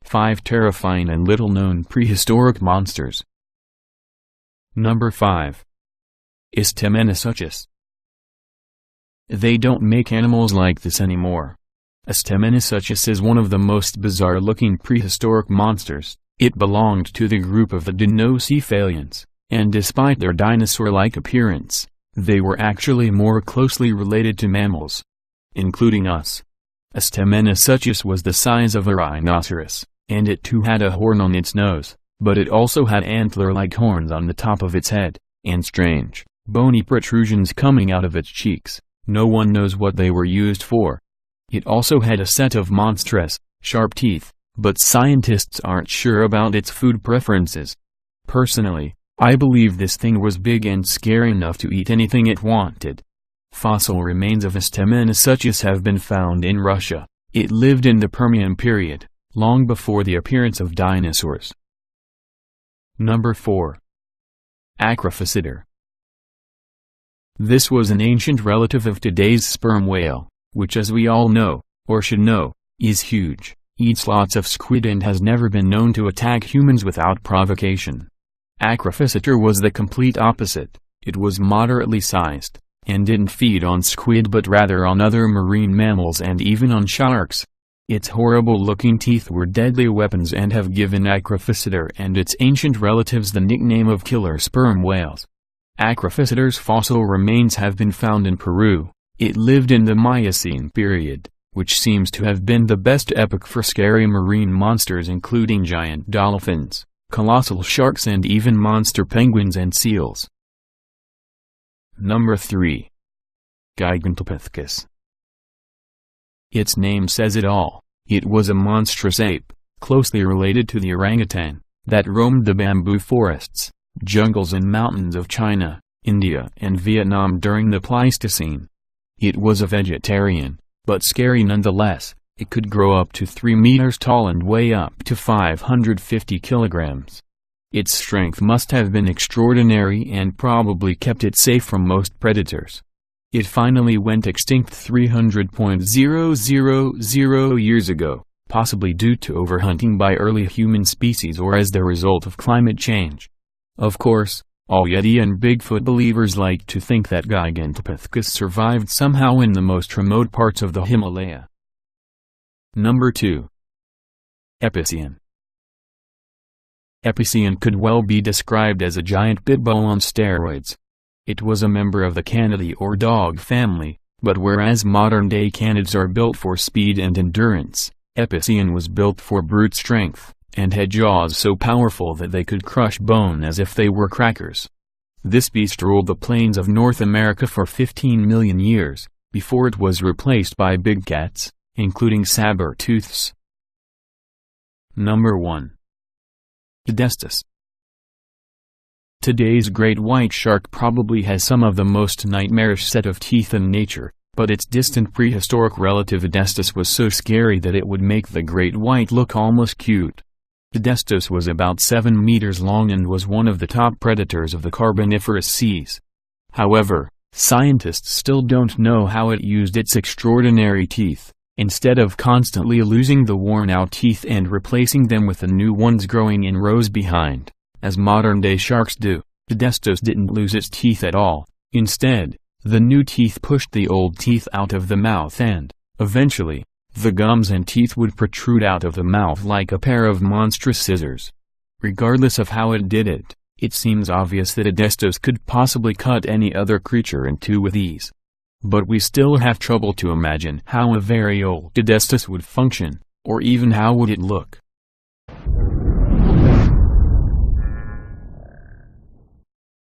Five terrifying and little-known prehistoric monsters. Number 5. Episinus. They don't make animals like this anymore. Episinus is one of the most bizarre-looking prehistoric monsters. It belonged to the group of the Dinocephalians, and despite their dinosaur-like appearance, they were actually more closely related to mammals, including us. Episinus was the size of a rhinoceros, and it too had a horn on its nose, but it also had antler-like horns on the top of its head, and strange, bony protrusions coming out of its cheeks. No one knows what they were used for. It also had a set of monstrous, sharp teeth, but scientists aren't sure about its food preferences. Personally, I believe this thing was big and scary enough to eat anything it wanted. Fossil remains of Episinus have been found in Russia. It lived in the Permian period, long before the appearance of dinosaurs. Number 4. Acrophyseter. This was an ancient relative of today's sperm whale, which, as we all know, or should know, is huge, eats lots of squid and has never been known to attack humans without provocation. Acrophyseter was the complete opposite. It was moderately sized, and didn't feed on squid but rather on other marine mammals and even on sharks. Its horrible-looking teeth were deadly weapons and have given Acrophyseter and its ancient relatives the nickname of killer sperm whales. Acrophyseter's fossil remains have been found in Peru. It lived in the Miocene period, which seems to have been the best epoch for scary marine monsters including giant dolphins, colossal sharks and even monster penguins and seals. Number 3. Gigantopithecus. Its name says it all. It was a monstrous ape, closely related to the orangutan, that roamed the bamboo forests, jungles and mountains of China, India and Vietnam during the Pleistocene. It was a vegetarian, but scary nonetheless. It could grow up to 3 meters tall and weigh up to 550 kilograms. Its strength must have been extraordinary and probably kept it safe from most predators. It finally went extinct 300,000 years ago, possibly due to overhunting by early human species or as the result of climate change. Of course, all Yeti and Bigfoot believers like to think that Gigantopithecus survived somehow in the most remote parts of the Himalaya. Number 2. Episinus. Episinus could well be described as a giant pitbull on steroids. It was a member of the Canidae or dog family, but whereas modern-day canids are built for speed and endurance, Episinus was built for brute strength, and had jaws so powerful that they could crush bone as if they were crackers. This beast ruled the plains of North America for 15 million years, before it was replaced by big cats, including saber-tooths. Number 1. Destice. Today's great white shark probably has some of the most nightmarish set of teeth in nature, but its distant prehistoric relative Destice was so scary that it would make the great white look almost cute. Destice was about 7 meters long and was one of the top predators of the Carboniferous seas. However, scientists still don't know how it used its extraordinary teeth, instead of constantly losing the worn-out teeth and replacing them with the new ones growing in rows behind, as modern-day sharks do. Destice didn't lose its teeth at all. Instead, the new teeth pushed the old teeth out of the mouth and, eventually, the gums and teeth would protrude out of the mouth like a pair of monstrous scissors. Regardless of how it did it, it seems obvious that Destice could possibly cut any other creature in two with ease. But we still have trouble to imagine how a very old Destice would function, or even how would it look.